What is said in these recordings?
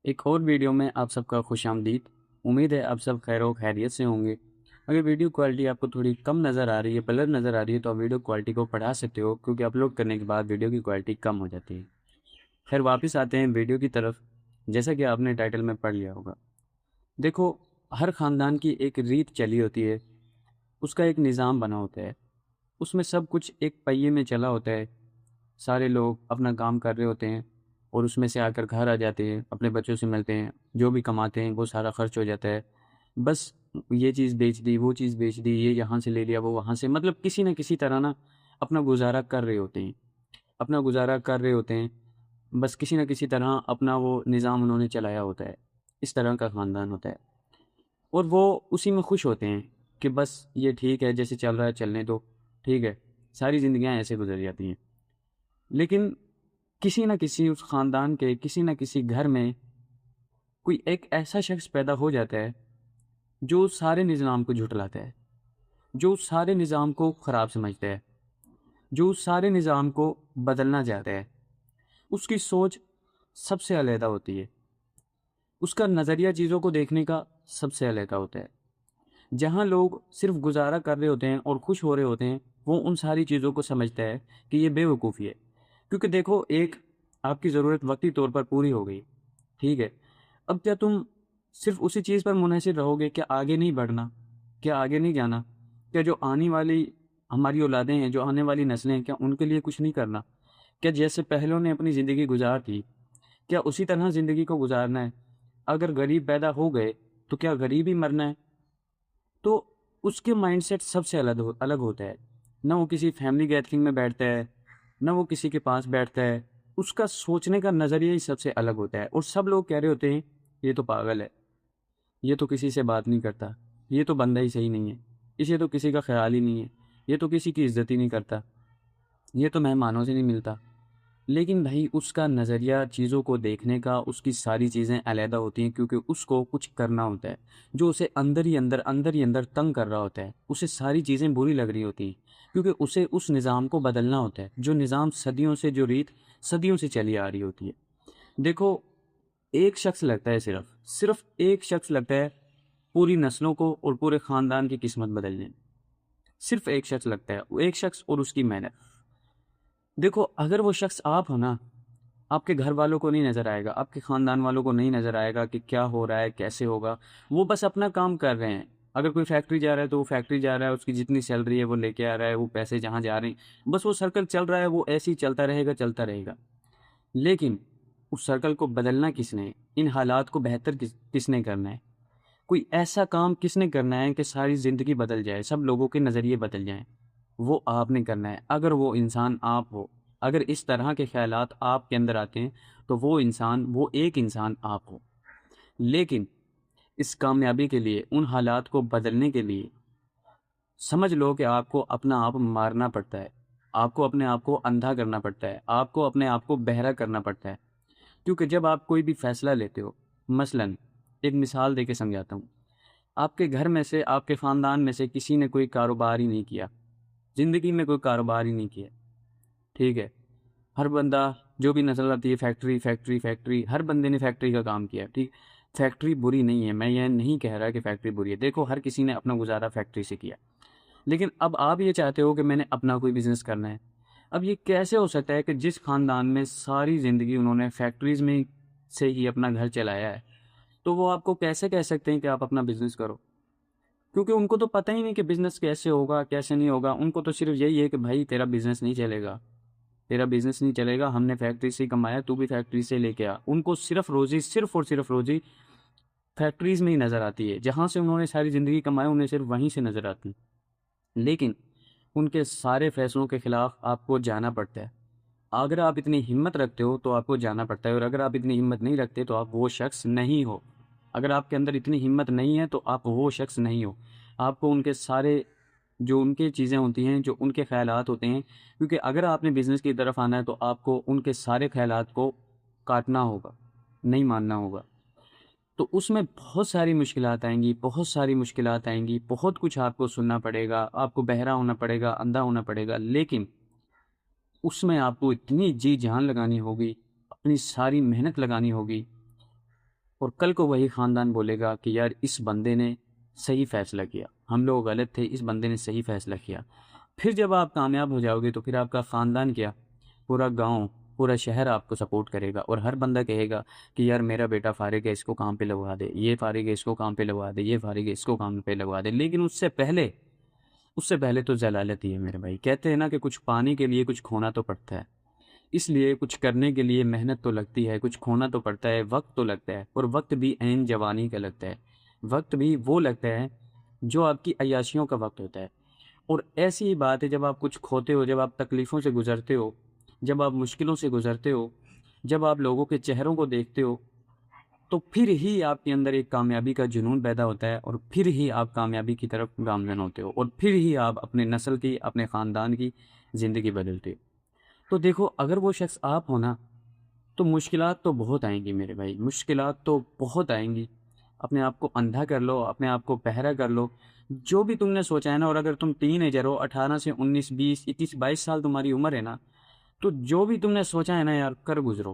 ایک اور ویڈیو میں آپ سب کا خوش آمدید۔ امید ہے آپ سب خیر و خیریت سے ہوں گے۔ اگر ویڈیو کوالٹی آپ کو تھوڑی کم نظر آ رہی ہے، بلر نظر آ رہی ہے، تو آپ ویڈیو کوالٹی کو بڑھا سکتے ہو، کیونکہ اپلوڈ کرنے کے بعد ویڈیو کی کوالٹی کم ہو جاتی ہے۔ خیر، واپس آتے ہیں ویڈیو کی طرف۔ جیسا کہ آپ نے ٹائٹل میں پڑھ لیا ہوگا، دیکھو، ہر خاندان کی ایک ریت چلی ہوتی ہے، اس کا ایک نظام بنا ہوتا ہے، اس میں سب کچھ ایک پہیے میں چلا ہوتا ہے۔ سارے لوگ اپنا کام کر رہے ہوتے ہیں اور اس میں سے آ کر گھر آ جاتے ہیں، اپنے بچوں سے ملتے ہیں، جو بھی کماتے ہیں وہ سارا خرچ ہو جاتا ہے۔ بس یہ چیز بیچ دی، وہ چیز بیچ دی، یہ یہاں سے لے لیا، وہ وہاں سے، مطلب کسی نہ کسی طرح نا اپنا گزارا کر رہے ہوتے ہیں، اپنا گزارا کر رہے ہوتے ہیں۔ بس کسی نہ کسی طرح اپنا وہ نظام انہوں نے چلایا ہوتا ہے۔ اس طرح کا خاندان ہوتا ہے اور وہ اسی میں خوش ہوتے ہیں کہ بس یہ ٹھیک ہے، جیسے چل رہا ہے چلنے دو، ٹھیک ہے، ساری زندگیاں ایسے گزر جاتی ہیں۔ لیکن کسی نہ کسی اس خاندان کے کسی نہ کسی گھر میں کوئی ایک ایسا شخص پیدا ہو جاتا ہے جو سارے نظام کو جھٹلاتا ہے، جو سارے نظام کو خراب سمجھتا ہے، جو سارے نظام کو بدلنا چاہتا ہے۔ اس کی سوچ سب سے علیحدہ ہوتی ہے، اس کا نظریہ چیزوں کو دیکھنے کا سب سے علیحدہ ہوتا ہے۔ جہاں لوگ صرف گزارا کر رہے ہوتے ہیں اور خوش ہو رہے ہوتے ہیں، وہ ان ساری چیزوں کو سمجھتا ہے کہ یہ بے وقوفی ہے۔ کیونکہ دیکھو، ایک آپ کی ضرورت وقتی طور پر پوری ہو گئی، ٹھیک ہے، اب کیا تم صرف اسی چیز پر منحصر رہو گے؟ کیا آگے نہیں بڑھنا؟ کیا آگے نہیں جانا؟ کیا جو آنے والی ہماری اولادیں ہیں، جو آنے والی نسلیں ہیں، کیا ان کے لیے کچھ نہیں کرنا؟ کیا جیسے پہلوں نے اپنی زندگی گزار دی، کیا اسی طرح زندگی کو گزارنا ہے؟ اگر غریب پیدا ہو گئے تو کیا غریب ہی مرنا ہے؟ تو اس کے مائنڈ سیٹ سب سے الگ ہوتا ہے۔ نہ وہ کسی فیملی گیدرنگ میں بیٹھتا ہے، نہ وہ کسی کے پاس بیٹھتا ہے، اس کا سوچنے کا نظریہ ہی سب سے الگ ہوتا ہے۔ اور سب لوگ کہہ رہے ہوتے ہیں یہ تو پاگل ہے، یہ تو کسی سے بات نہیں کرتا، یہ تو بندہ ہی صحیح نہیں ہے، اسے تو کسی کا خیال ہی نہیں ہے، یہ تو کسی کی عزت ہی نہیں کرتا، یہ تو مہمانوں سے نہیں ملتا۔ لیکن بھائی، اس کا نظریہ چیزوں کو دیکھنے کا، اس کی ساری چیزیں علیحدہ ہوتی ہیں، کیونکہ اس کو کچھ کرنا ہوتا ہے جو اسے اندر ہی اندر تنگ کر رہا ہوتا ہے۔ اسے ساری چیزیں بری لگ رہی ہوتی ہیں، کیونکہ اسے اس نظام کو بدلنا ہوتا ہے، جو نظام صدیوں سے، جو ریت صدیوں سے چلی آ رہی ہوتی ہے۔ دیکھو، ایک شخص لگتا ہے، صرف ایک شخص لگتا ہے پوری نسلوں کو اور پورے خاندان کی قسمت بدلنے میں۔ صرف ایک شخص لگتا ہے، وہ ایک شخص اور اس کی محنت۔ دیکھو، اگر وہ شخص آپ ہو نا، آپ کے گھر والوں کو نہیں نظر آئے گا، آپ کے خاندان والوں کو نہیں نظر آئے گا کہ کیا ہو رہا ہے، کیسے ہوگا۔ وہ بس اپنا کام کر رہے ہیں۔ اگر کوئی فیکٹری جا رہا ہے تو وہ فیکٹری جا رہا ہے، اس کی جتنی سیلری ہے وہ لے کے آ رہا ہے، وہ پیسے جہاں جا رہے ہیں، بس وہ سرکل چل رہا ہے، وہ ایسے ہی چلتا رہے گا، چلتا رہے گا۔ لیکن اس سرکل کو بدلنا کس نے؟ ان حالات کو بہتر کس نے کرنا ہے؟ کوئی ایسا کام کس نے کرنا ہے کہ ساری زندگی بدل جائے، سب لوگوں کے نظریے بدل جائیں؟ وہ آپ نے کرنا ہے۔ اگر وہ انسان آپ ہو، اگر اس طرح کے خیالات آپ کے اندر آتے ہیں، تو وہ انسان، وہ ایک انسان آپ ہو۔ لیکن اس کامیابی کے لیے، ان حالات کو بدلنے کے لیے، سمجھ لو کہ آپ کو اپنا آپ مارنا پڑتا ہے، آپ کو اپنے آپ کو اندھا کرنا پڑتا ہے، آپ کو اپنے آپ کو بہرا کرنا پڑتا ہے۔ کیونکہ جب آپ کوئی بھی فیصلہ لیتے ہو، مثلاً ایک مثال دے کے سمجھاتا ہوں، آپ کے گھر میں سے، آپ کے خاندان میں سے کسی نے کوئی کاروبار ہی نہیں کیا، زندگی میں کوئی کاروبار ہی نہیں کیا، ٹھیک ہے، ہر بندہ جو بھی نظر آتی ہے فیکٹری فیکٹری فیکٹری، ہر بندے نے فیکٹری کا کام کیا، ٹھیک۔ فیکٹری بری نہیں ہے، میں یہ نہیں کہہ رہا کہ فیکٹری بری ہے، دیکھو ہر کسی نے اپنا گزارا فیکٹری سے کیا۔ لیکن اب آپ یہ چاہتے ہو کہ میں نے اپنا کوئی بزنس کرنا ہے۔ اب یہ کیسے ہو سکتا ہے کہ جس خاندان میں ساری زندگی انہوں نے فیکٹریز میں سے ہی اپنا گھر چلایا ہے، تو وہ آپ کو کیسے کہہ سکتے ہیں کہ آپ اپنا بزنس کرو؟ کیونکہ ان کو تو پتہ ہی نہیں کہ بزنس کیسے ہوگا، کیسے نہیں ہوگا۔ ان کو تو صرف یہی ہے کہ بھائی تیرا بزنس نہیں چلے گا، تیرا بزنس نہیں چلے گا، ہم نے فیکٹری سے کمایا، تو بھی فیکٹری سے لے کے آ۔ ان کو صرف روزی، صرف اور صرف روزی فیکٹریز میں ہی نظر آتی ہے، جہاں سے انہوں نے ساری زندگی کمایا، انہیں صرف وہیں سے نظر آتی۔ لیکن ان کے سارے فیصلوں کے خلاف آپ کو جانا پڑتا ہے۔ اگر آپ اتنی ہمت رکھتے ہو تو آپ کو جانا پڑتا ہے، اور اگر آپ اتنی ہمت نہیں رکھتے تو آپ وہ شخص نہیں ہو۔ اگر آپ کے اندر اتنی ہمت نہیں ہے تو آپ وہ شخص نہیں ہو۔ آپ کو ان کے سارے، جو ان کے چیزیں ہوتی ہیں، جو ان کے خیالات ہوتے ہیں، کیونکہ اگر آپ نے بزنس کی طرف آنا ہے تو آپ کو ان کے سارے خیالات کو کاٹنا ہوگا، نہیں ماننا ہوگا۔ تو اس میں بہت ساری مشکلات آئیں گی، بہت ساری مشکلات آئیں گی، بہت کچھ آپ کو سننا پڑے گا، آپ کو بہرا ہونا پڑے گا، اندھا ہونا پڑے گا۔ لیکن اس میں آپ کو اتنی جی جان لگانی ہوگی، اپنی ساری محنت لگانی ہوگی، اور کل کو وہی خاندان بولے گا کہ یار اس بندے نے صحیح فیصلہ کیا، ہم لوگ غلط تھے، اس بندے نے صحیح فیصلہ کیا۔ پھر جب آپ کامیاب ہو جاؤ گے تو پھر آپ کا خاندان کیا، پورا گاؤں، پورا شہر آپ کو سپورٹ کرے گا، اور ہر بندہ کہے گا کہ یار میرا بیٹا فارغ ہے، اس کو کام پہ لگوا دے، یہ فارغ ہے اس کو کام پہ لگوا دے، یہ فارغ ہے اس کو کام پہ لگوا دے۔ لیکن اس سے پہلے تو ضلالت ہی ہے میرے بھائی۔ کہتے ہیں نا کہ کچھ پانے کے لیے کچھ کھونا تو پڑتا ہے، اس لیے کچھ کرنے کے لیے محنت تو لگتی ہے، کچھ کھونا تو پڑتا ہے، وقت تو لگتا ہے، اور وقت بھی عین جوانی کا لگتا ہے۔ وقت بھی وہ لگتا ہے جو آپ کی عیاشیوں کا وقت ہوتا ہے۔ اور ایسی ہی بات ہے، جب آپ کچھ کھوتے ہو، جب آپ تکلیفوں سے گزرتے ہو، جب آپ مشکلوں سے گزرتے ہو، جب آپ لوگوں کے چہروں کو دیکھتے ہو، تو پھر ہی آپ کے اندر ایک کامیابی کا جنون پیدا ہوتا ہے، اور پھر ہی آپ کامیابی کی طرف گامزن ہوتے ہو، اور پھر ہی آپ اپنے نسل کی، اپنے خاندان کی زندگی بدلتے ہو۔ تو دیکھو، اگر وہ شخص آپ ہونا تو مشکلات تو بہت آئیں گی میرے بھائی، مشکلات تو بہت آئیں گی۔ اپنے آپ کو اندھا کر لو، اپنے آپ کو بہرا کر لو، جو بھی تم نے سوچا ہے نا۔ اور اگر تم ٹین ایجر ہو، 18 سے 19 20 21 22 سال تمہاری عمر ہے نا، تو جو بھی تم نے سوچا ہے نا یار، کر گزرو،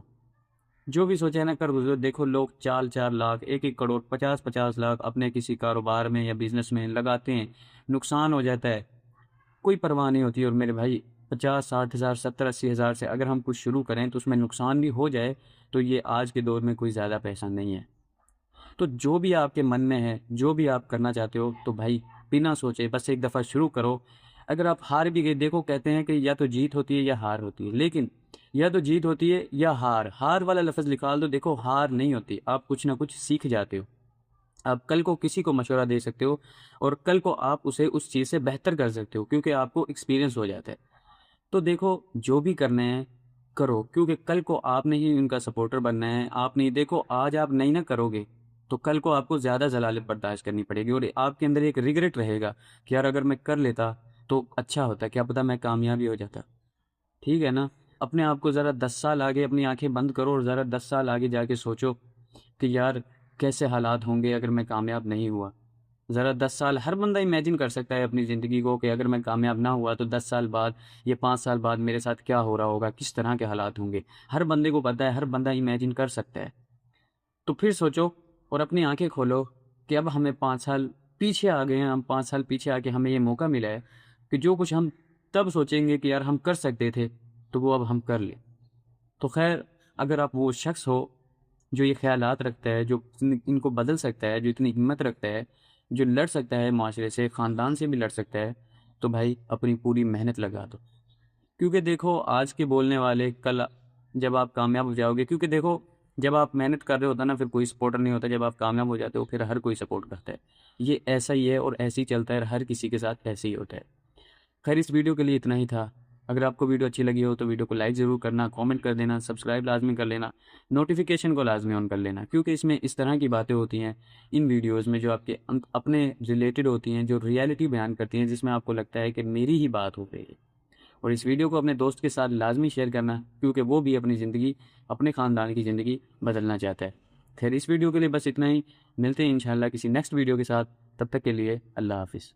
جو بھی سوچا ہے نا کر گزرو۔ دیکھو لوگ 4 4 لاکھ، 1 1 کروڑ، 50 50 لاکھ اپنے کسی کاروبار میں یا بزنس میں لگاتے ہیں، نقصان ہو جاتا ہے، کوئی پرواہ نہیں ہوتی۔ اور میرے بھائی 50 60 ہزار، 70 80 ہزار سے اگر ہم کچھ شروع کریں تو اس میں نقصان بھی ہو جائے تو یہ آج کے دور میں کوئی زیادہ پیسہ نہیں ہے۔ تو جو بھی آپ کے من میں ہے، جو بھی آپ کرنا چاہتے ہو، تو بھائی بنا سوچے بس ایک دفعہ شروع کرو۔ اگر آپ ہار بھی گئے، دیکھو کہتے ہیں کہ یا تو جیت ہوتی ہے یا ہار ہوتی ہے، لیکن یا تو جیت ہوتی ہے یا ہار، ہار والا لفظ نکال دو، دیکھو ہار نہیں ہوتی، آپ کچھ نہ کچھ سیکھ جاتے ہو۔ آپ کل کو کسی کو مشورہ دے سکتے ہو، اور کل کو آپ اسے اس چیز سے بہتر کر سکتے ہو، کیونکہ آپ کو ایکسپیرینس ہو جاتا ہے۔ تو دیکھو جو بھی کرنا ہے کرو، کیونکہ کل کو آپ نے ہی ان کا سپورٹر بننا ہے۔ آپ نہیں، دیکھو آج آپ نہیں نہ کرو گے تو کل کو آپ کو زیادہ ضلالت برداشت کرنی پڑے گی، اور آپ کے اندر ایک ریگریٹ رہے گا کہ یار اگر میں کر لیتا تو اچھا ہوتا، کیا پتہ میں کامیابی ہو جاتا۔ ٹھیک ہے نا؟ اپنے آپ کو ذرا 10 سال آگے، اپنی آنکھیں بند کرو اور ذرا 10 سال آگے جا کے سوچو کہ یار کیسے حالات ہوں گے اگر میں کامیاب نہیں ہوا۔ ذرا 10 سال ہر بندہ امیجن کر سکتا ہے اپنی زندگی کو کہ اگر میں کامیاب نہ ہوا تو 10 سال بعد یا 5 سال بعد میرے ساتھ کیا ہو رہا ہوگا، کس طرح کے حالات ہوں گے۔ ہر بندے کو پتہ ہے، ہر بندہ امیجن کر سکتا ہے۔ تو پھر سوچو اور اپنی آنکھیں کھولو کہ اب ہمیں 5 سال پیچھے آ گئے ہیں، ہم 5 سال پیچھے آ کے ہمیں یہ موقع ملا ہے کہ جو کچھ ہم تب سوچیں گے کہ یار ہم کر سکتے تھے تو وہ اب ہم کر لیں۔ تو خیر، اگر آپ وہ شخص ہو جو یہ خیالات رکھتا ہے، جو ان کو بدل سکتا ہے، جو اتنی ہمت رکھتا ہے، جو لڑ سکتا ہے معاشرے سے، خاندان سے بھی لڑ سکتا ہے، تو بھائی اپنی پوری محنت لگا دو۔ کیونکہ دیکھو آج کے بولنے والے کل جب آپ کامیاب ہو جاؤ گے، کیونکہ دیکھو جب آپ محنت کر رہے ہوتا نا پھر کوئی سپورٹر نہیں ہوتا، جب آپ کامیاب ہو جاتے ہو پھر ہر کوئی سپورٹ کرتا ہے۔ یہ ایسا ہی ہے اور ایسے ہی چلتا ہے، ہر کسی کے ساتھ ایسے ہی ہوتا ہے۔ خیر، اس ویڈیو کے لیے اتنا ہی تھا۔ اگر آپ کو ویڈیو اچھی لگی ہو تو ویڈیو کو لائک ضرور کرنا، کامنٹ کر دینا، سبسکرائب لازمی کر لینا، نوٹیفیکیشن کو لازمی آن کر لینا، کیونکہ اس میں اس طرح کی باتیں ہوتی ہیں ان ویڈیوز میں جو آپ کے اپنے ریلیٹڈ ہوتی ہیں، جو ریالٹی بیان کرتی ہیں، جس میں آپ کو لگتا ہے کہ میری ہی بات ہو رہی ہے۔ اور اس ویڈیو کو اپنے دوست کے ساتھ لازمی شیئر کرنا، کیونکہ وہ بھی اپنی زندگی، اپنے خاندان کی زندگی بدلنا چاہتا ہے۔ خیر، اس ویڈیو کے لیے بس اتنا ہی، ملتے ہیں انشاءاللہ کسی نیکسٹ ویڈیو کے ساتھ، تب تک کے لیے اللہ حافظ۔